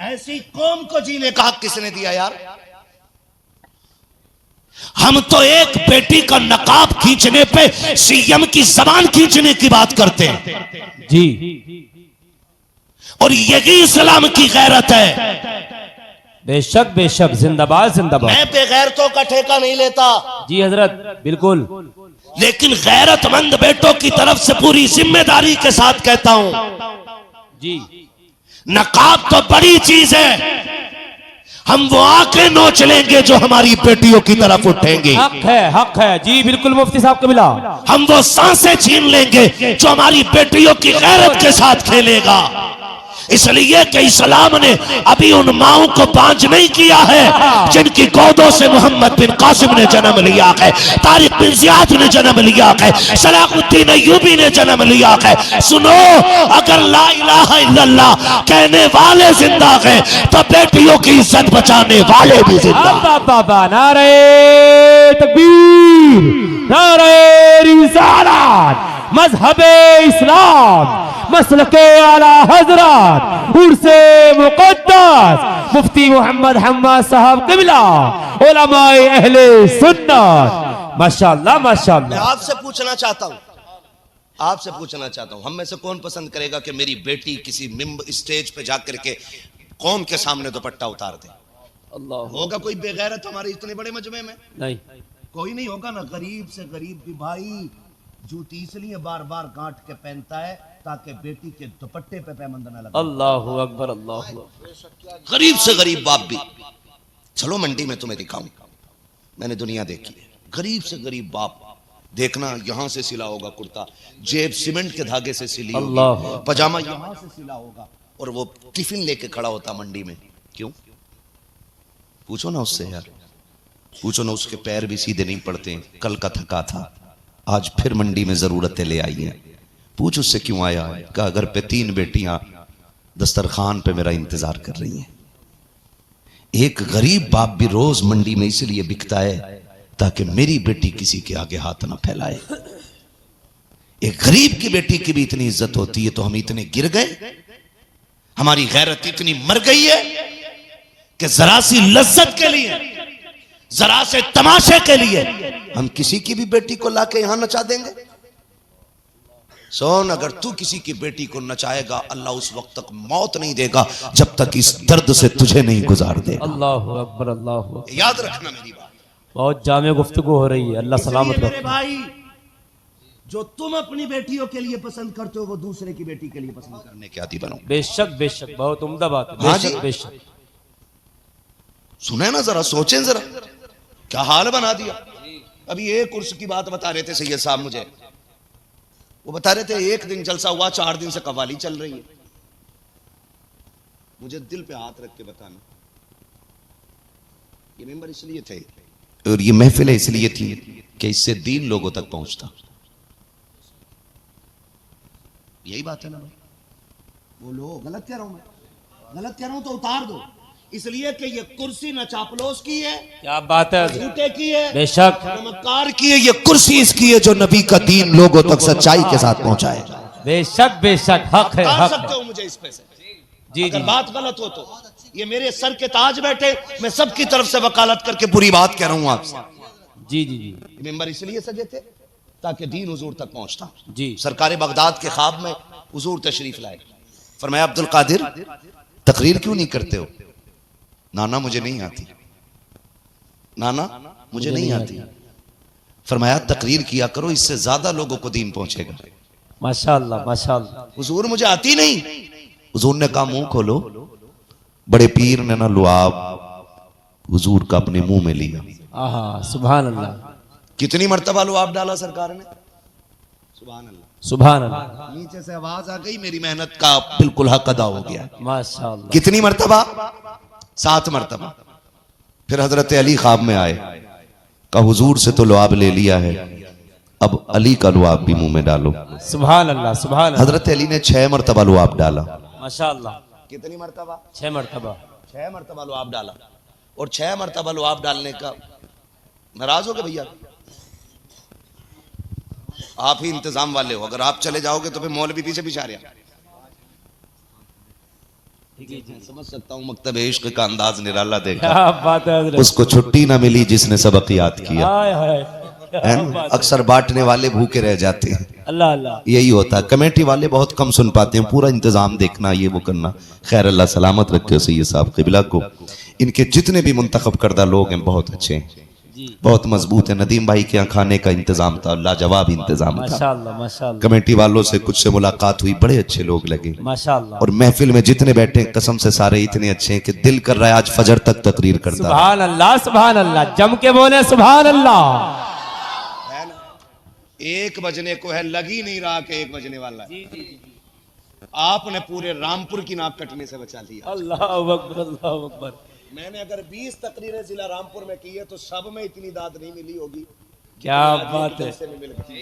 ऐसी कौम को जीने का हक किसने दिया यार? हम तो एक बेटी का नकाब खींचने पे सीएम की जबान खींचने की बात करते हैं जी। और यही इस्लाम की गैरत है। बेशक बेशक, जिंदाबाद जिंदाबाद। मैं बेगैरतों का ठेका नहीं लेता जी हजरत, बिल्कुल। लेकिन गैरतमंद बेटों की तरफ से पूरी जिम्मेदारी के साथ कहता हूं, जी। नकाब तो बड़ी चीज है, हम वो आंखें नोच लेंगे जो हमारी बेटियों की तरफ उठेंगी। हक है जी, बिल्कुल मुफ्ती साहब कबिला। हम वो सांसें छीन लेंगे जो हमारी बेटियों की गैरत के साथ खेलेगा। इसलिए कि इस्लाम ने अभी उन माओं को बांझ नहीं किया है जिनकी गोदों से मोहम्मद बिन कासिम ने जन्म लिया है, तारिक बिन जियाद ने जन्म लिया है, सलाहुद्दीन अय्यूबी ने जन्म लिया है। सुनो, अगर ला इलाहा इल्लल्लाह कहने वाले जिंदा हैं तो बेटियों की इज्जत बचाने वाले भी जिंदा। बाबा नारे तकबीर, नारे रिसालत, मजहबे इस्लाम, मसलके आला हजरत, उर्से मुकद्दस मुफ्ती मोहम्मद हम्माद साहब कबिला, उलमाए अहले सुन्नत। माशाअल्लाह माशाअल्लाह। मैं आपसे पूछना चाहता हूं, हम में से कौन पसंद करेगा कि मेरी बेटी किसी स्टेज पे जाकर के कौम के सामने दुपट्टा उतार दे? अल्लाह। होगा कोई बेगैरत हमारे इतने बड़े मजमे में? नहीं, कोई नहीं होगा ना। गरीब से गरीब भी भाई जूती इसलिए बार बार गांठ के पहनता है ताकि बेटी के दुपट्टे पे पैबंद न लगे। अल्लाहु अकबर, अल्लाहु अकबर। गरीब से गरीब बाप भी, चलो मंडी में तुम्हें दिखाऊं, मैंने दुनिया देखी है। गरीब से गरीब बाप देखना, यहां से सिला होगा कुर्ता, जेब सीमेंट के धागे से सिली होगी, पजामा यहां से सिला होगा, और वो टिफिन लेके खड़ा होता मंडी में। क्यों? पूछो ना उससे यार, पूछो ना, उसके पैर भी सीधे नहीं पड़ते। कल का थका था, आज फिर मंडी में जरूरतें ले आई हैं। पूछ उससे क्यों आया है? कहा घर पे 3 बेटियां दस्तरखान पे मेरा इंतजार कर रही हैं। एक गरीब बाप भी रोज मंडी में इसलिए बिकता है ताकि मेरी बेटी किसी के आगे हाथ ना फैलाए। एक गरीब की बेटी की भी इतनी इज्जत होती है तो हम इतने गिर गए, हमारी गैरत इतनी मर गई है कि जरा सी लज्जत के लिए, जरा से तमाशे के लिए हम किसी की भी बेटी को लाके यहां नचा देंगे। सोन, अगर तू किसी की बेटी को नचाएगा, अल्लाह उस वक्त तक मौत नहीं देगा जब तक इस दर्द से तुझे नहीं गुजार देगा। अल्लाहु अकबर, अल्लाहु अकबर। याद रखना मेरी बात। बहुत जामे गुफ्तगू हो रही है, अल्लाह सलामत मेरे रखे। भाई, जो तुम अपनी बेटियों के लिए पसंद करते हो वो दूसरे की बेटी के लिए पसंद करने के आदी बनो। बेशक बेशक, बहुत उम्दा बात है। हाँ जी। बेशक बेशक। सुने ना, जरा सोचें, जरा क्या हाल बना दिया। अभी एक कुर्स की बात बता रहे थे सैयद साहब मुझे, वो बता रहे थे 1 दिन जलसा हुआ, 4 दिन से कव्वाली चल रही है। मुझे दिल पे हाथ रख के बताना, ये मेंबर इसलिए थे और ये महफिलें इसलिए थी कि इससे दीन लोगों तक पहुंचता। यही बात है ना भाई? बोलो, गलत कह रहा हूं मैं? गलत कह रहा हूं तो उतार दो। इसलिए कि ये कुर्सी न चापलोस की है, क्या बात है, झूठे की है, बेशक नमकार की है। ये कुर्सी इसकी है जो नबी का दीन लोगों तक सच्चाई के साथ पहुंचाए। बेशक बेशक, हक है, हक सकते है। हो मुझे इस पे से? जी अगर जी। बात गलत हो तो ये मेरे सर के ताज बैठे, मैं सबकी तरफ से वकालत करके बुरी बात कह रहा हूं आपसे। जी जी जी मेंबर इसलिए सजे थे ताकि दीन हुजूर तक पहुंचता। जी। सरकार बगदाद के ख्वाब में हुजूर तशरीफ लाए, फरमाया अब्दुल कादिर तकरीर क्यों नहीं करते हो? नाना मुझे नहीं आती, नाना मुझे नहीं आती। फरमाया तकरीर किया करो, इससे ज्यादा लोगों को दीन पहुंचेगा। माशाअल्लाह माशाअल्लाह। हुजूर मुझे आती नहीं। हुजूर ने कहा मुंह खोलो। बड़े पीर ने ना लुआब हुजूर का अपने मुंह में लिया। आहा, सुभान अल्लाह, कितनी मर्तबा लुआब डाला सरकार ने, सुभान अल्लाह। सुभान अल्लाह, नीचे से आवाज आ गई, मेरी मेहनत का बिल्कुल हक अदा हो गया। माशाअल्लाह। कितनी मर्तबा? 7 मर्तबा। फिर हजरत अली ख्वाब में आए, कहा हुजूर से तो लुआब ले लिया है, अब अली का लुआब भी मुंह में डालो। सुभान अल्लाह, सुभान अल्लाह। हजरत अली ने 6 मर्तबा लुआब डाला। माशाअल्लाह। कितनी मर्तबा? 6 मरतबा। 6 मर्तबा लुआब डाला। और 6 मर्तबा लुआब डालने का नाराज हो गए भैया? आप ही इंतजाम वाले हो, अगर आप चले जाओगे तो फिर मौलवी पीछे पीछे आ रहा। समझ सकता हूँ मकतब इश्क का अंदाज निराला देखा। क्या बात है हजरत। उसको छुट्टी ना मिली जिसने सबक याद किया, हाय हाय, है ना? अक्सर बांटने वाले भूखे रह जाते हैं, अल्लाह अल्लाह। यही होता है। कमेटी वाले बहुत कम सुन पाते हैं, पूरा इंतजाम देखना, ये वो करना। खैर अल्लाह सलामत रखे सैयद साहब क़िबला को। इनके जितने भी मुंतखब करदा लोग हैं बहुत अच्छे हैं, बहुत मजबूत है। नदीम भाई के यहाँ खाने का इंतजाम था, लाजवाब इंतजाम था। माशाअल्लाह माशाअल्लाह कमेटी वालों से कुछ से मुलाकात हुई, बड़े अच्छे लोग लगे। माशाअल्लाह। और महफिल में जितने बैठे हैं, कसम से सारे इतने अच्छे हैं कि दिल कर रहा है आज फजर तक तकरीर करता रहे। सुभान अल्लाह सुभान अल्लाह, जम के बोले सुभान अल्लाह। 1 बजने को है, लग ही नहीं रहा कि 1 बजने वाला है। आपने पूरे रामपुर की नाक कटने से बचा लिया। अल्लाह अकबर अल्लाह अकबर। मैंने अगर 20 तकरीरें जिला रामपुर में की है तो सब में इतनी दाद नहीं मिली होगी। क्या बात है,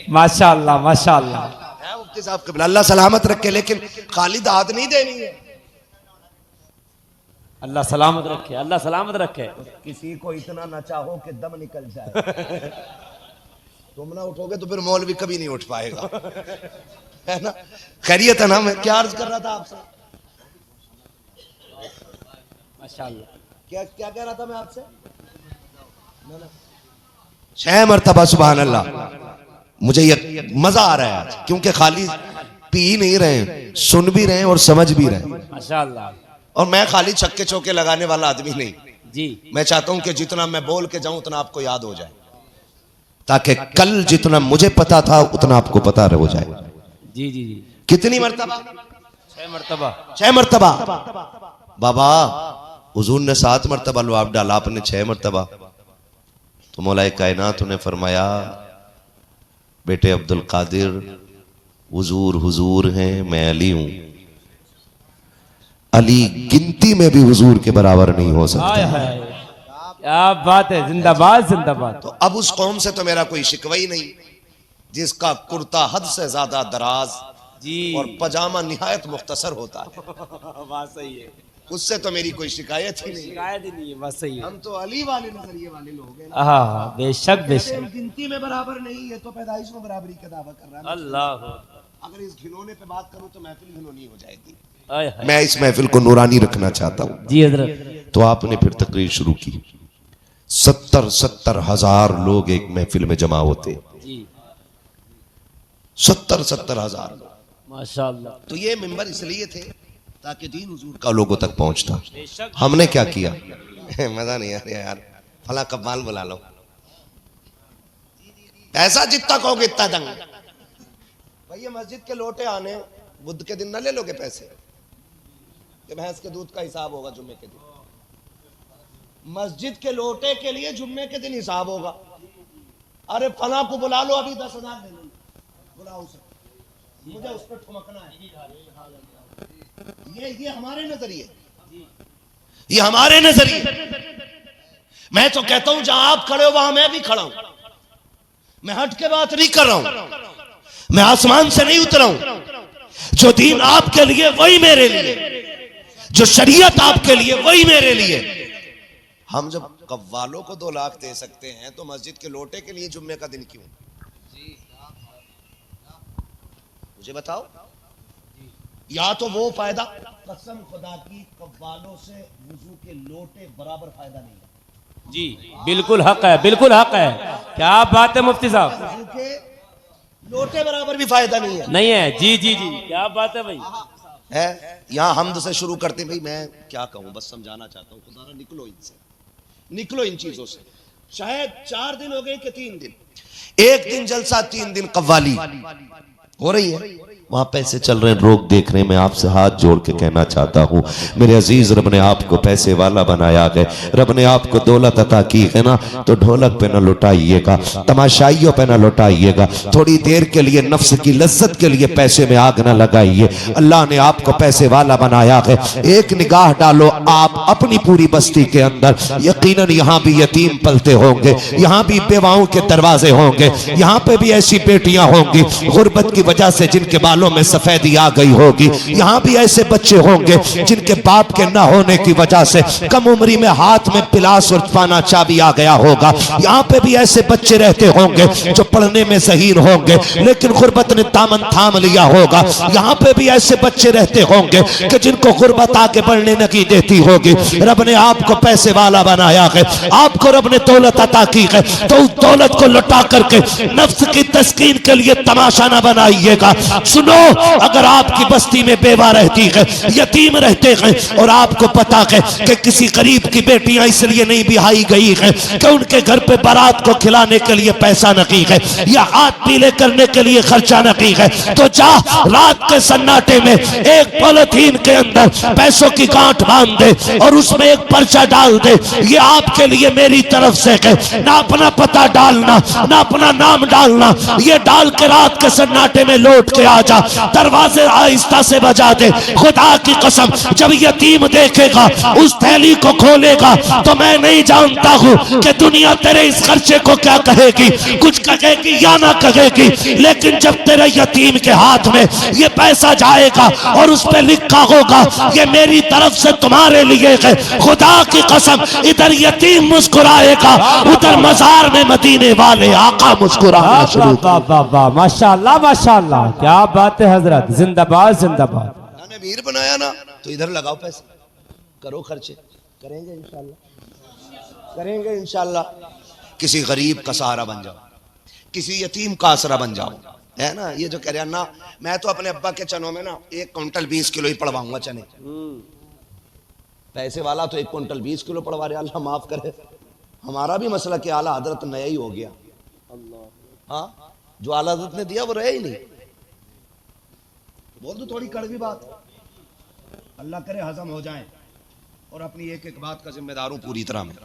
माशाअल्लाह माशाअल्लाह। है मुफ्ती साहब कबीला, अल्लाह सलामत रखे, लेकिन खाली दाद नहीं देनी है। अल्लाह सलामत रखे, अल्लाह सलामत रखे। किसी को इतना न चाहो कि दम निकल जाए। तुम ना उठोगे तो फिर मौलवी कभी नहीं उठ पाएगा, है ना? खैरियत है ना? मैं क्या अर्ज कर रहा था आपसे, माशाअल्लाह। क्या क्या कह रहा था मैं आपसे? 6 मरतबा सुभान अल्लाह। मुझे ये मजा आ रहा है आज, क्योंकि खाली पी नहीं रहे, सुन भी रहे और समझ भी रहे। माशाअल्लाह। और मैं खाली छक्के चौके लगाने वाला आदमी नहीं जी। मैं चाहता हूं कि जितना मैं बोल के जाऊं उतना आपको याद हो जाए, ताकि कल जितना मुझे पता था उतना आपको पता हो जाए। जी जी जी। कितनी मरतबा? 6 मरतबा। 6 मरतबा। बाबा हुजूर ने 7 मरतबा लुआब डाला, आपने 6 मरतबा। तो मौलाए कायनात ने फरमाया, बेटे अब्दुल कादिर, हुजूर हुजूर हैं, मैं अली हूं। अली गिनती में भी हुजूर के बराबर नहीं हो सकता। हाय हाय, क्या बात है, जिंदाबाद जिंदाबाद। तो अब उस कौम से तो मेरा कोई शिकवा ही नहीं, जिसका कुर्ता हद से ज्यादा दराज जी और पजामा निहायत मुख्तसर होता है, बात सही है। उससे तो मेरी कोई शिकायत ही नहीं। शिकायत ही नहीं है, बात सही है। हम तो अली वाले नजरिए वाले लोग हैं। हाँ बेशक बेशक। गिनती में बराबर नहीं है तो पैदाइश में बराबरी का दावा कर रहा है। अल्लाह। अगर इस घिनौने पे बात करूं तो महफिल घिनौनी हो जाएगी। हाय हाय। मैं इस महफिल को नूरानी रखना चाहता हूं। जी हजरत। तो आपने फिर तकरीर शुरू की। 70 हजार लोग एक महफिल में जमा होते, जी 70 हजार लोग। माशाअल्लाह। तो ये मिंबर इसलिए थे ताकि दीन हुजूर का लोगों तक पहुंचता। हमने क्या किया? मजा नहीं आ रहा यार, फला कब्बाल बुला लो, ऐसा जितना कहोगे इतना दंग। भैया मस्जिद के लोटे आने बुध के दिन ना ले लोगे पैसे, कि भैंस के दूध का हिसाब होगा जुम्मे के दिन। मस्जिद के लोटे के लिए जुम्मे के दिन हिसाब होगा। अरे फला को बुला लो, अभी 10,000 दे लो, बुलाओ उसे, मुझे उस पर ठुमकना है। ये हमारे नजरिए, ये हमारे नजरिए। मैं तो कहता हूं जहां आप खड़े हो वहां मैं भी खड़ा हूं। मैं हट के बात नहीं कर रहा हूं, मैं आसमान से नहीं उतरा हूं। जो दीन आपके लिए वही मेरे लिए, जो शरीयत आपके लिए वही मेरे लिए। हम जब कव्वालों को 2 लाख दे सकते हैं तो मस्जिद के लोटे के लिए जुम्मे का दिन क्यों? मुझे बताओ। या तो वो फायदा, कसम खुदा की कव्वालों से वुजू के लोटे बराबर फायदा नहीं है। जी बिल्कुल हक है, बिल्कुल हक है। क्या बात है मुफ्ती साहब, वुजू के लोटे बराबर भी फायदा नहीं है। नहीं है। जी जी जी, क्या बात है भाई। है यहाँ हमद से शुरू करते भाई, मैं क्या कहूँ, बस समझाना चाहता हूँ। खुदा निकलो इनसे, निकलो इन चीजों से। शायद 4 दिन हो गए कि 3 दिन, 1 दिन जलसा 3 दिन कव्वाली हो रही है, वहां पैसे चल रहे हैं, लोग देख रहे हैं। मैं आपसे हाथ जोड़ के कहना चाहता हूं, मेरे अजीज, रब ने आपको पैसे वाला बनाया है, रब ने आपको दौलत अता की है ना, तो ढोलक पे ना लुटाइएगा, तमाशाइयों पे ना लुटाइएगा। थोड़ी देर के लिए नफ्स की लज्जत के लिए पैसे में आग ना लगाइए। अल्लाह ने आपको पैसे वाला बनाया है। एक निगाह डालो आप अपनी पूरी बस्ती के अंदर, यकीनन यहाँ भी यतीम पलते होंगे, यहाँ भी बेवाओं के दरवाजे होंगे, यहाँ पे भी ऐसी बेटियां होंगी गुर्बत की वजह से जिनके बालों में सफेदी आ गई होगी। यहाँ भी ऐसे बच्चे होंगे जिनके बाप के न होने की वजह से कम उम्री में हाथ में पिलास और पाना चाबी आ गया होगा। यहाँ पे भी ऐसे बच्चे रहते होंगे जो पढ़ने में ज़हीन होंगे लेकिन गुर्बत ने दामन थाम लिया होगा। यहाँ पे भी ऐसे बच्चे रहते होंगे कि जिनको गुर्बत आगे बढ़ने नहीं देती होगी। रब ने आपको पैसे वाला बनाया है, आपको रब ने दौलत अता की है, तो उस दौलत को लुटा करके नफ्स की तस्कीन के लिए तमाशा ना बनाइएगा। सुनो, अगर आपकी बस्ती में बेवा रहती है, यतीम रहते हैं और आपको पता है कि किसी गरीब की बेटियां इसलिए नहीं बिहाई गई है कि उनके घर पे बारात को खिलाने के लिए पैसा नहीं है या हाथ पीले करने के लिए खर्चा नहीं है, तो जा रात के सन्नाटे में एक पॉलिथीन के अंदर पैसों की गांठ बांध दे और उसमें एक पर्चा डाल दे। ये आपके लिए मेरी तरफ से है। ना अपना पता डालना, ना अपना नाम डालना, ये डाल के रात के सन्नाटे में लौट के आ जा। दरवाजे आहिस्ता से बजा दे। खुदा की कसम, जब यतीम देखेगा उस थैली को खोलेगा तो मैं नहीं जानता हूं कि दुनिया तेरे इस खर्चे को क्या कहेगी, कुछ कहेगी या ना कहेगी, लेकिन जब तेरे यतीम के हाथ में ये पैसा जाएगा और उस पर लिखा होगा ये मेरी तरफ से तुम्हारे लिए है, खुदा की कसम इधर यतीम मुस्कुराएगा, उधर मजार में मदीने वाले आका मुस्कुराना शुरू। माशाल्लाह माशाल्लाह, क्या बात है हजरत, जिंदाबाद जिंदाबाद। अमीर बनाया ना तो इधर लगाओ पैसे, करो खर्चे, करेंगे इंशाल्लाह, करेंगे इंशाल्लाह। किसी गरीब का सहारा बन जाओ, किसी यतीम का आसरा बन जाओ, है ना। ये जो कह रहे हैं ना, मैं तो अपने अब्बा के चनों में ना 1 क्विंटल 20 किलो ही पड़वाऊंगा चने। पैसे वाला तो 1 क्विंटल 20 किलो पड़वा रहे, अल्लाह माफ करे। हमारा भी मसला कि आला हजरत नया ही हो गया। हाँ, जो आला हजरत ने दिया वो रहे ही नहीं। बोल दो थोड़ी कड़वी बात, अल्लाह करे हजम हो जाए और अपनी एक एक बात का जिम्मेदार हूं पूरी तरह में।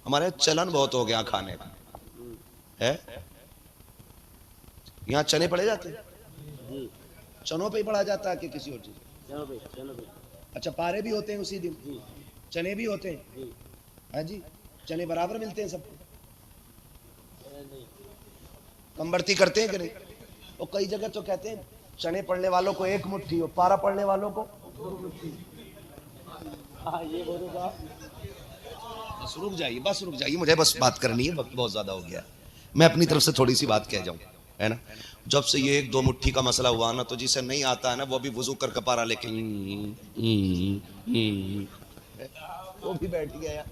हमारे चलन बहुत हो गया खाने का, है यहाँ चने पड़े जाते हैं, चनों पे ही पड़ा जाता है कि किसी और चीज। अच्छा, पारे भी होते हैं उसी दिन, चने भी होते हैं, है जी। चने बराबर मिलते हैं सबको, कम बढ़ती करते हैं कि नहीं। और कई जगह तो कहते हैं चने पड़ने वालों को 1 मुट्ठी और पारा पड़ने वालों को 2 मुट्ठी। बस रुक जाइए, बस रुक जाइए, मुझे बस बात करनी है, वक्त बहुत ज्यादा हो गया है। मैं अपनी तरफ से थोड़ी सी बात कह जाऊं, है ना। जब से ये 1-2 मुट्ठी का मसला हुआ ना, तो जिसे नहीं आता है ना वो भी वुजू कर पारा लेके वो भी बैठ गया।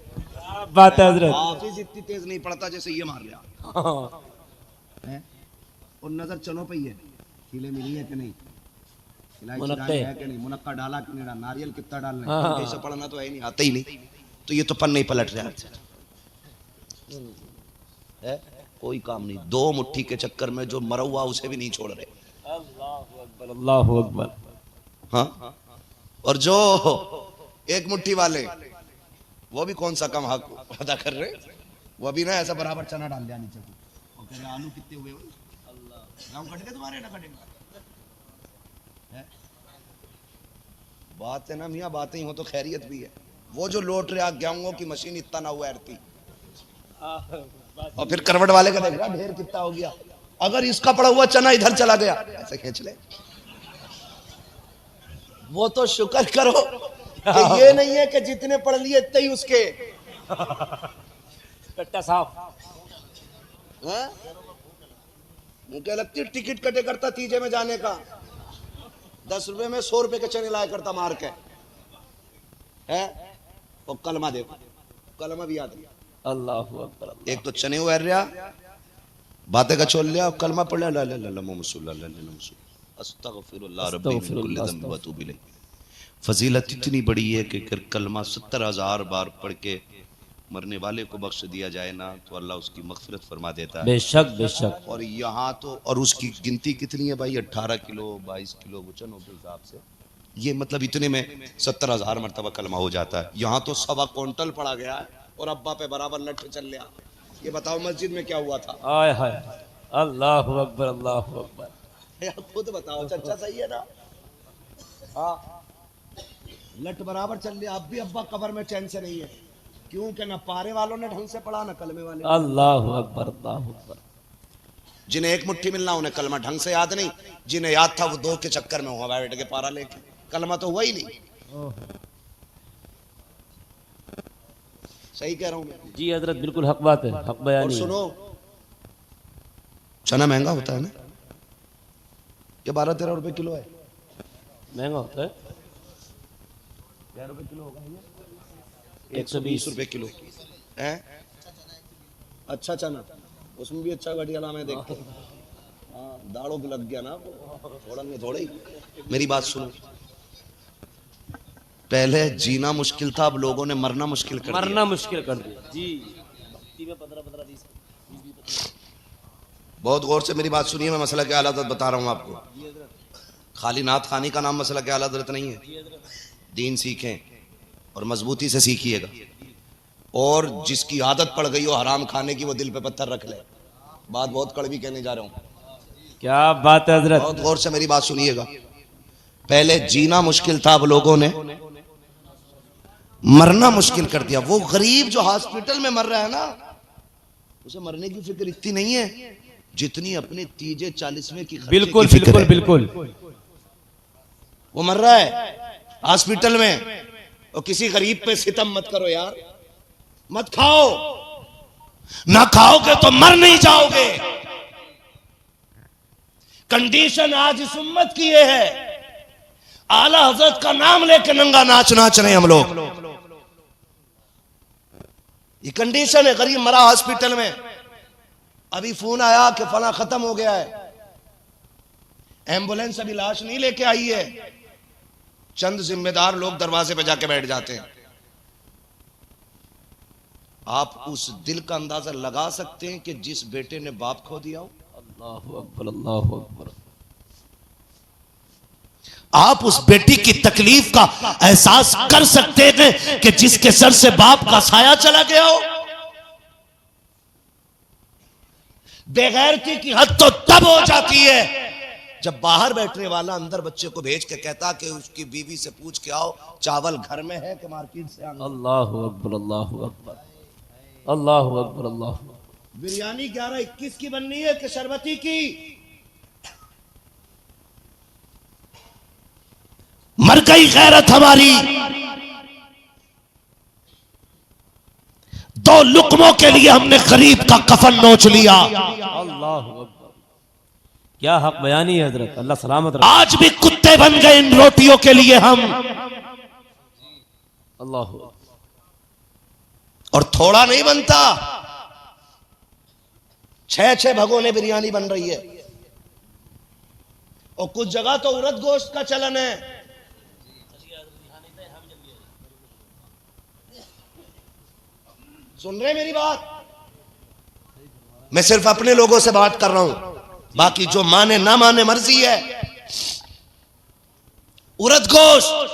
बात है हजरत, हाफिज इतनी तेज नहीं पड़ता जैसे ये मार लिया है। और नजर चनों पे ही है, खिले मिली है कि नहीं, मुनक्के है कि नहीं, मुनक्का डाला कि नहीं, नारियल कितना डालना है, ऐसा पढ़ना तो है नहीं, आता ही नहीं। तो ये तो पन नहीं पलट रहा है, कोई काम नहीं। 2 मुट्ठी के चक्कर में जो मरा हुआ उसे भी नहीं छोड़ रहे। अल्लाहु अकबर। हाँ, और जो 1 मुट्ठी वाले वो भी कौन सा कम हक अदा कर रहे, वो भी ना ऐसा बराबर चना डाल दिया नीचे और कह रहे आलू कितने हुए, गाँव कट गए तुम्हारे, ना कटेंगे। बात है ना मियाँ, बातें ही हो तो खैरियत भी है। वो जो लोट रहा गेहूं की मशीन इतना ना हुआ एरती, और फिर करवट वाले का देख रहा ढेर कितना हो गया। अगर इसका पड़ा हुआ चना इधर चला गया, ऐसे खींच ले। वो तो शुक्र करो कि ये नहीं है कि जितने पढ़ लिए इतने ही उसके कट्टा साफ। मुझे लगती टिकट कटे करता तीजे में जाने का, 10 रुपए में 100 रुपए के चने लाया करता मार के, है। और कलमा देखो, कलमा भी याद नहीं। अल्लाहु अकबर। एक तो चने उड़ रहा, बातें का छोड़ लिया, कलमा पढ़ लिया, ला ला ला अस्तगफिरुल्लाह रब्बी मिन कुल्लि ज़ंब व अतूबु इलैह। फजीलत इतनी बड़ी है कि अगर कलमा 70,000 बार पढ़ के मरने वाले को बख्श दिया जाए ना, तो अल्लाह उसकी मगफिरत फरमा देता है। बेशक बेशक। और यहाँ तो, और उसकी गिनती कितनी है भाई, 18 किलो 22 किलो वचनों के हिसाब से, ये मतलब इतने में 70,000 मरतबा कलमा हो जाता है। यहाँ तो 1.25 क्विंटल पड़ा गया है और अब्बा पे बराबर लठ चल लिया। ये बताओ मस्जिद में क्या हुआ था। आय हाय, अल्लाहु अकबर अल्लाहु अकबर। यार खुद बताओ, चर्चा सही है ना। हाँ, लठ बराबर चल लिया। अब भी अब्बा कब्र में चैन से नहीं है, क्योंकि ना पारे वालों ने ढंग से पढ़ा, ना कलमे वाले। अल्लाहु अकबर अल्लाहु अकबर। जिन्हें एक मुट्ठी मिलना उन्हें कलमा ढंग से याद नहीं, जिन्हें याद था वो दो के चक्कर में हुआ बैठ के पारा लेके, कलमा तो हुआ ही नहीं। सही कह रहा हूं मैं? जी हजरत बिल्कुल हक बात है, हक बयानी और है। सुनो, चना महंगा होता है ना, ये 12-13 रुपए किलो है। महंगा होता है, क्या रुपए किलो होगा? 120 रुपए किलो है। अच्छा चना, उसमें भी अच्छा घटिया नाम है, देखते हाँ, दाढ़ों पे लग गया ना थोड़ा में थोड़ा ही। मेरी बात सुनो, पहले जीना मुश्किल था, अब लोगों ने मरना मुश्किल कर दिया। मरना मुश्किल कर दिया जी। 15-20 बहुत गौर से मेरी बात सुनिए, मैं मसला के आला हज़रत बता रहा हूँ आपको। खाली नात खानी का नाम मसला के आला हज़रत नहीं है। दीन सीखें और मजबूती से सीखिएगा, और जिसकी आदत पड़ गई हो हराम खाने की वो दिल पे पत्थर रख ले। बात बहुत कड़वी कहने जा रहा हूँ। क्या बात है हजरत। बहुत गौर से मेरी बात सुनिएगा। पहले जीना मुश्किल था, अब लोगों ने मरना मुश्किल कर दिया। वो गरीब जो हॉस्पिटल में मर रहा है ना, उसे मरने की फिक्र इतनी नहीं है जितनी अपने तीजे 40वें की बिल्कुल की फिक्र बिल्कुल है। बिल्कुल। वो मर रहा है हॉस्पिटल में, और किसी गरीब पे सितम मत करो यार, मत खाओ, ना खाओगे तो मर नहीं जाओगे। कंडीशन आज इस उम्मत की ये है, आला हजरत का नाम लेके नंगा नाच रहे हैं हम लोग। ये कंडीशन है। गरीब मरा हॉस्पिटल में, अभी फोन आया कि फला खत्म हो गया है, एम्बुलेंस अभी लाश नहीं लेके आई है। चंद जिम्मेदार लोग दरवाजे पे जाके बैठ जाते हैं। आप उस दिल का अंदाजा लगा सकते हैं कि जिस बेटे ने बाप खो दिया हो। अल्लाहु अकबर, अल्लाहु अकबर। आप उस बेटी की तकलीफ का एहसास कर सकते हैं कि जिसके सर से बाप का साया चला गया हो। बेगैरती की हद तो तब हो जाती है जब बाहर बैठने वाला अंदर बच्चे को भेज के कहता कि उसकी बीवी से पूछ के आओ चावल घर में है कि मार्केट से आना। अल्लाहु अकबर, अल्लाहु अकबर, अल्लाहु अकबर, अल्लाहु। बिरयानी 11-21 की बननी है कि शरबती की? मर गई गैरत हमारी। 2 लुकमों के लिए हमने गरीब का कफन नोच लिया। अल्लाहु अकबर। क्या हक बयानी है हजरत, अल्लाह सलामत रखे। आज भी कुत्ते बन गए इन रोटियों के लिए हम। अल्लाहु। और थोड़ा नहीं बनता, 6-6 भगोने बिरयानी बन रही है। और कुछ जगह तो उड़द गोश्त का चलन है। सुन रहे मेरी बात? मैं सिर्फ अपने लोगों से बात कर रहा हूं, बाकी जो माने ना माने मर्जी है। उड़द गोश्त।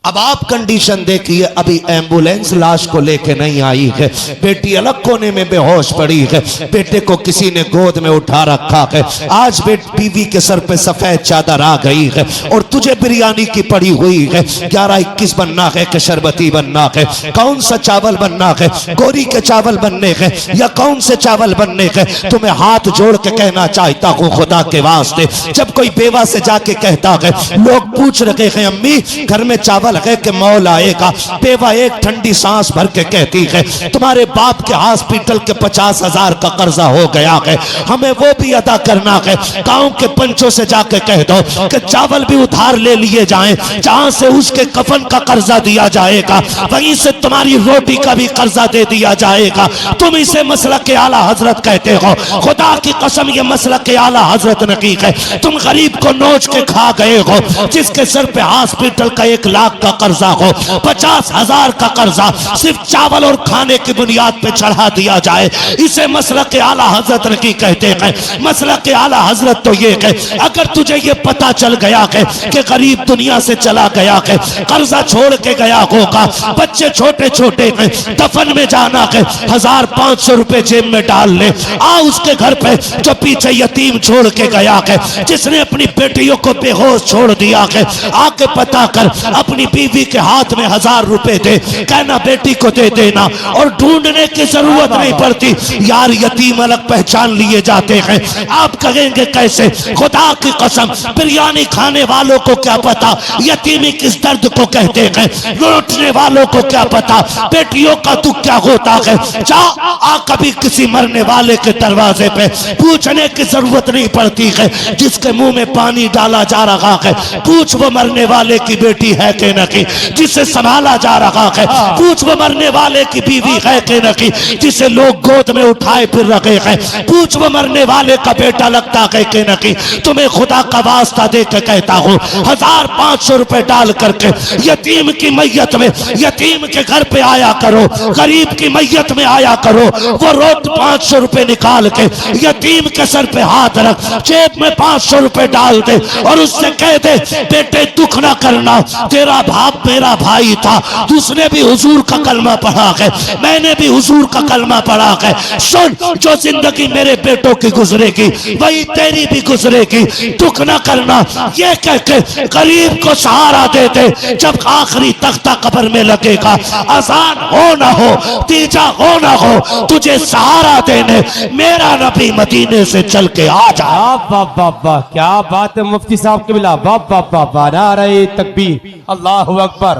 अब आप कंडीशन देखिए, अभी एम्बुलेंस लाश को लेके नहीं आई है, बेटी अलग कोने में बेहोश पड़ी है, बेटे को किसी ने गोद में उठा रखा है। आज बीवी के सर पे सफेद चादर आ गई है और तुझे बिरयानी की पड़ी हुई है। 11-21 बनना है कि शरबती बनना है? कौन सा चावल बनना है? गोरी के चावल बनने हैं या कौन से चावल बनने हैं? तुम्हें हाथ जोड़ के कहना चाहता हूँ खुदा के वास्ते, जब कोई बेवा से जाके कहता है, लोग पूछ रहे हैं अम्मी घर में चावल है कि मौल आएगा, बेवा एक ठंडी सांस भर के कहती है तुम्हारे बाप के हॉस्पिटल के 50,000 का कर्जा हो गया है, हमें वो भी अदा करना है। गांव के पंचों से जाके कह दो कि चावल भी उधार ले लिए जाएं, जहां से उसके कफन का कर्जा दिया जाएगा वहीं से तुम्हारी रोटी का भी कर्जा दे दिया जाएगा। तुम इसे मसला के आला हजरत कहते हो, खुदा की कसम ये मसला के आला हजरत नहीं है। तुम गरीब को नोच के खा गए हो, जिसके सर पे हॉस्पिटल का 1 लाख का कर्जा हो, 50,000 का कर्जा सिर्फ चावल और खाने की बुनियाद पे चढ़ा दिया जाए, इसे मसलक के आला हजरत नहीं कहते हैं। मसलक के आला हजरत तो ये है, अगर तुझे ये पता चल गया है कि गरीब दुनिया से चला गया है, कर्जा छोड़ के गया होगा, बच्चे छोटे छोटे हैं, दफन में जाना है, 1,500 रुपए जेब में डाल ले, आ उसके घर पे जो पीछे यतीम छोड़ के गया है, जिसने अपनी बेटियों को बेहोश छोड़ दिया है, आके पता कर अपनी बीवी के हाथ में 1000 रुपए दे, कहना बेटी को दे देना, और ढूंढने की जरूरत नहीं पड़ती। यार यतीम अलग पहचान लिए जाते हैं। आप कहेंगे कैसे? खुदा की कसम, बिरयानी खाने वालों को क्या पता यतीमी किस दर्द को कहते हैं, लूटने वालों को क्या पता बेटियों का दुख क्या होता है। जा आ कभी किसी मरने वाले के दरवाजे पे, पूछने की जरूरत नहीं पड़ती है। जिसके मुंह में पानी डाला जा रहा है, पूछ वो मरने वाले की बेटी है कि नहीं। जिसे संभाला जा रहा है, पूछ वो मरने वाले की बीवी है कि नहीं। जिसे लोग गोद में उठाए फिर रखे हैं, पूछ वो मरने वाले का बेटा लगता है कि नहीं। तुम्हें खुदा का वास्ता दे के कहता हूँ, 1500 रुपए डाल करके यतीम की मैयत में, यतीम के घर पे आया करो, गरीब की मैयत में आया करो। वो रोज 500 रुपए निकाल के यतीम के सर पे हाथ रख, जेब में 500 रुपए डाल दे और उससे कह दे बेटे दुख ना करना, तेरा बाप मेरा भाई था, उसने भी हुजूर का कलमा पढ़ा है, मैंने भी हुजूर का कलमा पढ़ा है। सुन, जो जिंदगी मेरे बेटों की गुजरेगी वही तेरी भी गुजरेगी, दुख ना करना। ये कह के गरीब को सहारा दे दे। जब आखिरी तख्ता कब्र में लगेगा, अजान हो ना हो, तीजा हो ना हो, तुझे सहारा देने मेरा नबी मदीने से चल के आ जा। वाह वाह वाह, क्या बात है मुफ्ती साहब के बिला। वाह वाह वाह वाह, नारे तकबीर, अल्लाहु अकबर,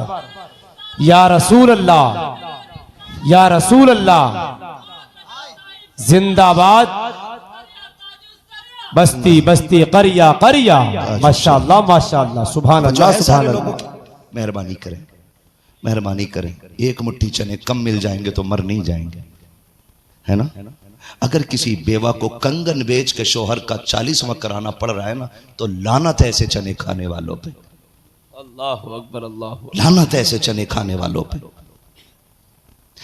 या रसूल अल्लाह, या रसूल अल्लाह, जिंदाबाद। बस्ती बस्ती करिया करिया, माशाअल्लाह माशाअल्लाह, सुभान अल्लाह सुभान अल्लाह। मेहरबानी करें, मेहरबानी करें। एक मुट्ठी चने कम मिल जाएंगे तो मर नहीं जाएंगे, है ना। अगर किसी बेवा को कंगन बेच के शोहर का 40वां कराना पड़ रहा है ना, तो लानत है ऐसे चने खाने वालों पे। अल्लाहु अकबर, अल्लाहु। लानत है ऐसे चने खाने वालों पे।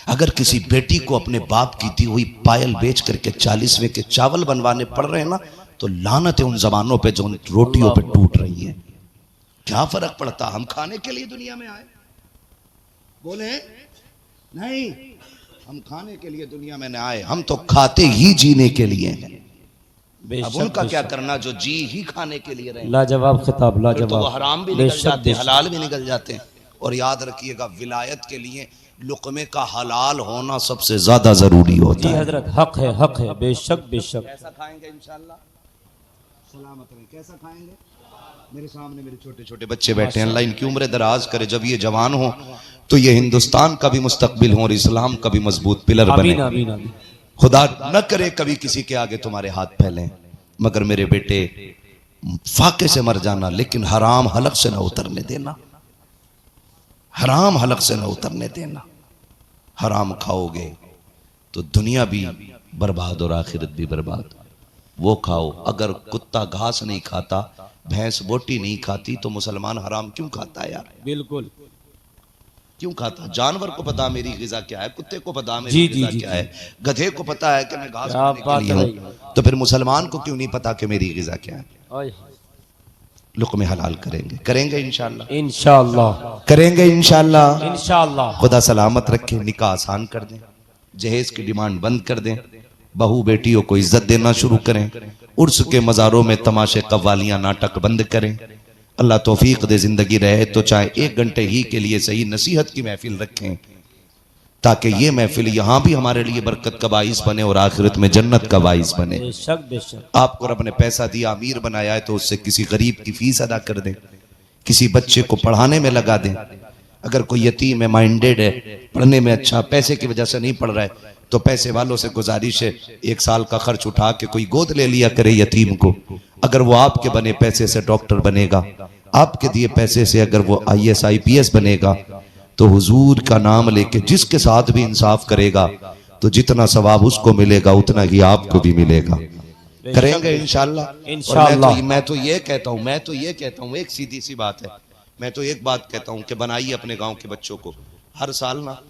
अगर किसी बेटी को अपने बाप की दी हुई पायल बेच करके 40वें के चावल बनवाने पड़ रहे हैं ना, तो लानत है उन जबानों पे जो उन रोटियों पे टूट रही है। क्या फर्क पड़ता, हम खाने के लिए दुनिया में आए? बोले नहीं, हम खाने के लिए दुनिया में नहीं आए, हम तो खाते ही जीने के लिए हैं। अब उनका क्या करना जो जी ही खाने के लिए रहे। लाजवाब खिताब, लाजवाब। तो वो हराम भी निकल जाते हैं, हलाल भी निकल जाते हैं। और याद रखिएगा, विलायत के लिए लुक़मे का हलाल होना सबसे ज्यादा जरूरी होता है। हजरत हक है, हक है, बेशक बेशक। कैसा खाएंगे इंशाल्लाह, सलामत रहें। कैसा खाएंगे? मेरे सामने मेरे छोटे छोटे बच्चे बैठे हैं, अल्लाह इनकी उम्र दराज करे। जब ये जवान हो तो ये हिंदुस्तान का भी मुस्तकबिल हो और इस्लाम का भी मजबूत पिलर बने। आमीन आमीन आमीन। खुदा न करे कभी किसी के आगे तुम्हारे हाथ फैलें, मगर मेरे बेटे फाके से मर जाना, लेकिन हराम हलक से न उतरने देना, हराम हलक से न उतरने देना। हराम खाओगे तो दुनिया भी बर्बाद और आखिरत भी बर्बाद। वो खाओ, अगर कुत्ता घास नहीं खाता, भैंस बोटी नहीं खाती, तो मुसलमान हराम क्यों खाता है यार? बिल्कुल क्यों खाता? जानवर को पता मेरी गिजा क्या है, कुत्ते को पता मेरी गिजा क्या है, गधे को पता है कि मैं घास खाने के लिए हूं, तो फिर मुसलमान को क्यों नहीं पता कि मेरी गिजा क्या है? लुक़मे हलाल करेंगे, करेंगे इंशाअल्लाह, इंशाअल्लाह करेंगे इंशाअल्लाह, इंशाअल्लाह। खुदा सलामत रखे। निकाह आसान कर दें, जहेज की डिमांड बंद कर दें, बहू बेटियों को इज्जत देना शुरू करें, उर्स के मज़ारों में तमाशे कव्वालियां नाटक बंद करें। अल्लाह तौफीक दे, जिंदगी रहे तो चाहे 1 घंटे ही के लिए सही नसीहत की महफिल रखें, ताकि ये महफिल यहाँ भी हमारे लिए बरकत का बाइस बने और आखिरत में जन्नत का बाइस बने। बेशक बेशक। आपको रब ने पैसा दिया, अमीर बनाया है, तो उससे किसी गरीब की फीस अदा कर दें, किसी बच्चे को पढ़ाने में लगा दें। अगर कोई यतीम है, माइंडेड है, पढ़ने में अच्छा, पैसे की वजह से नहीं पढ़ रहा है, तो पैसे वालों से गुजारिश है 1 साल का खर्च उठा के कोई गोद ले लिया करे यतीम को। अगर वो आपके बने पैसे से डॉक्टर बनेगा, आपके दिए पैसे से अगर वो IAS IPS बनेगा, तो हुजूर का नाम लेके जिसके साथ भी इंसाफ करेगा, तो जितना सवाब उसको मिलेगा उतना ही आपको भी मिलेगा। करेंगे इंशाअल्लाह, इंशाअल्लाह। मैं तो ये कहता हूँ, एक सीधी सी बात है, मैं तो एक बात कहता हूँ कि बनाइए अपने गांव के बच्चों को। हर साल ना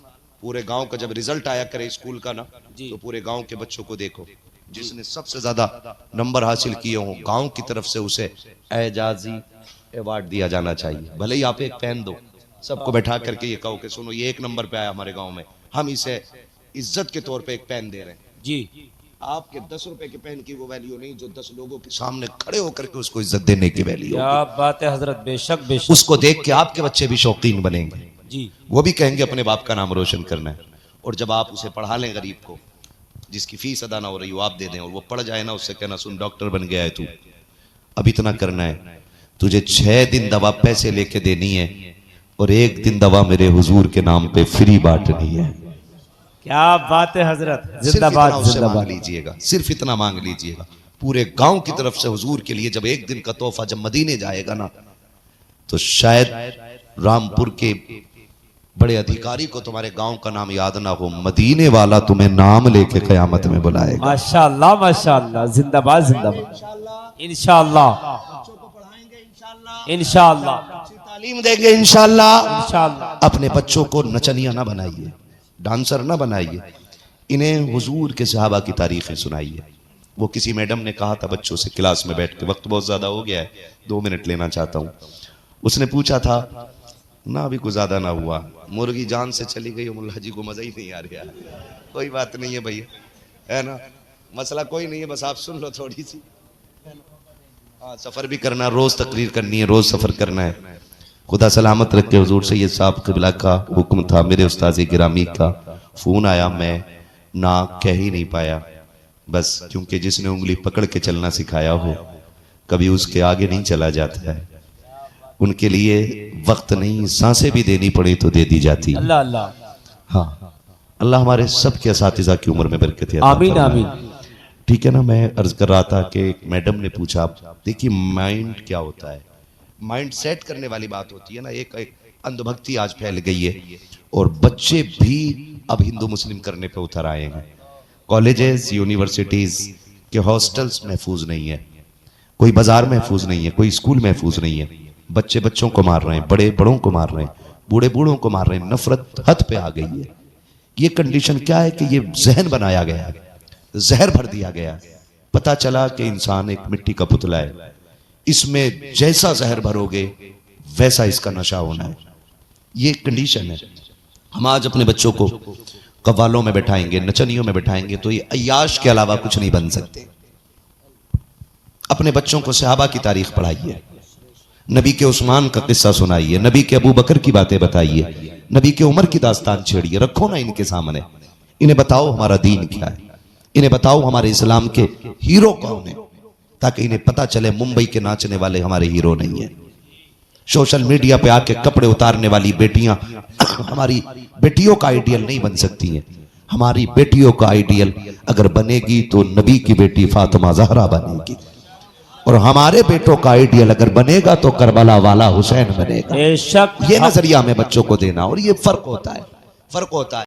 पूरे गांव का जब रिजल्ट आया करे स्कूल का ना, तो पूरे गांव के बच्चों को देखो, जिसने सबसे ज्यादा नंबर हासिल किए हों, गांव की तरफ से उसे एजाजी अवार्ड दिया जाना चाहिए। भले ही आप एक पेन दो, सबको बैठा करके ये कहो कि सुनो ये 1 नंबर पे आया हमारे गांव में, हम इसे इज्जत के तौर पे एक पेन दे रहे हैं। जी, आपके 10 रुपए के पेन की वो वैल्यू नहीं जो 10 लोगों के सामने खड़े होकर के उसको इज्जत देने की वैल्यू। क्या बात है हजरत, बेशक बेशक। उसको देख के आपके बच्चे भी शौकीन बनेंगे जी, वो भी कहेंगे अपने बाप का नाम रोशन करना है। और जब आप उसे पढ़ा लें, गरीब को जिसकी फीस अदा ना हो रही हो आप दे दें और वो पढ़ जाए ना, उससे कहना सुन डॉक्टर बन गया है तू, अब इतना करना है, तुझे 6 दिन दवा पैसे लेके देनी है और 1 दिन दवा मेरे हुजूर के नाम पे फ्री बांटनी है। क्या बात है हजरत, सिर्फ इतना जिंदाबाद उससे मांग जिंदाबाद। लीजिएगा, सिर्फ इतना मांग लीजिएगा पूरे गांव की तरफ से हुजूर के लिए। जब 1 दिन का तोहफा जब मदीने जाएगा ना, तो शायद रामपुर के बड़े अधिकारी को तुम्हारे गांव का नाम याद ना हो, मदीने वाला तुम्हें नाम लेके कयामत में बुलाएगा। माशाअल्लाह माशाअल्लाह, जिंदाबाद जिंदाबाद। इंशाअल्लाह इंशाअल्लाह तालीम देंगे इंशाअल्लाह। इंशाअल्लाह। अपने बच्चों को नचनिया ना बनाइए, डांसर ना बनाइए, इन्हें हुजूर के सहाबा की तारीखें सुनाइए। वो किसी मैडम ने कहा था बच्चों से क्लास में बैठ के, वक्त बहुत ज्यादा हो गया है 2 मिनट लेना चाहता हूँ। उसने पूछा था ना, अभी कुछ ज्यादा ना हुआ, मुर्गी जान से चली गई, मुल्ला जी को मजा ही नहीं आ रहा। कोई बात नहीं है भैया, है ना, मसला कोई नहीं है, बस आप सुन लो थोड़ी सी। हाँ, सफर भी करना, रोज तकरीर करनी है, रोज सफर करना है। खुदा सलामत रखे। हुजूर सैयद साहब क़िबला का हुक्म था, मेरे उस्ताद गिरामी का फोन आया, मैं ना कह ही नहीं पाया, बस क्योंकि जिसने उंगली पकड़ के चलना सिखाया हो कभी उसके आगे नहीं चला जाता है। उनके लिए वक्त नहीं, सांसें भी देनी पड़े तो दे दी जाती। अल्लाह अल्लाह। हाँ, अल्लाह हमारे सब के असातिज़ा की उम्र में बरकत अता आमीन फरमाए। आमीन। ठीक है ना। मैं अर्ज कर रहा था कि एक मैडम ने पूछा, देखिए माइंड क्या होता है, माइंड सेट करने वाली बात होती है ना। एक अंधभक्ति आज फैल गई है और बच्चे भी अब हिंदू मुस्लिम करने पे उतर आए हैं। कॉलेजेस यूनिवर्सिटीज के हॉस्टल्स महफूज नहीं है, कोई बाजार महफूज नहीं है, कोई स्कूल महफूज नहीं है। बच्चे बच्चों को मार रहे हैं, बड़े बड़ों को मार रहे हैं, बूढ़े बूढ़ों को मार रहे हैं। नफरत हद पे आ गई है। ये कंडीशन क्या है कि ये जहन बनाया गया है, जहर भर दिया गया है। पता चला कि इंसान एक मिट्टी का पुतला है, इसमें जैसा जहर भरोगे वैसा इसका नशा होना है। ये कंडीशन है। हम आज अपने बच्चों को कव्वालों में बैठाएंगे, नचनियों में बैठाएंगे तो ये अय्याश के अलावा कुछ नहीं बन सकते। अपने बच्चों को सहाबा की तारीख पढ़ाइए, नबी के उस्मान का किस्सा सुनाइए, नबी के अबू बकर की बातें बताइए, नबी के उमर की दास्तान छेड़िए। रखो ना इनके सामने, इन्हें बताओ हमारा दीन क्या है, इन्हें बताओ हमारे इस्लाम के हीरो कौन है, ताकि इन्हें पता चले मुंबई के नाचने वाले हमारे हीरो नहीं है। सोशल मीडिया पे आके कपड़े उतारने वाली बेटियां हमारी बेटियों का आइडियल नहीं बन सकती हैं। हमारी बेटियों का आइडियल अगर बनेगी तो नबी की बेटी फातिमा ज़हरा बनेगी, और हमारे बेटों का आइडियल अगर बनेगा तो करबला वाला हुसैन बनेगा। बेशक। ये नजरिया में बच्चों को देना, और ये फर्क होता है, फर्क होता है।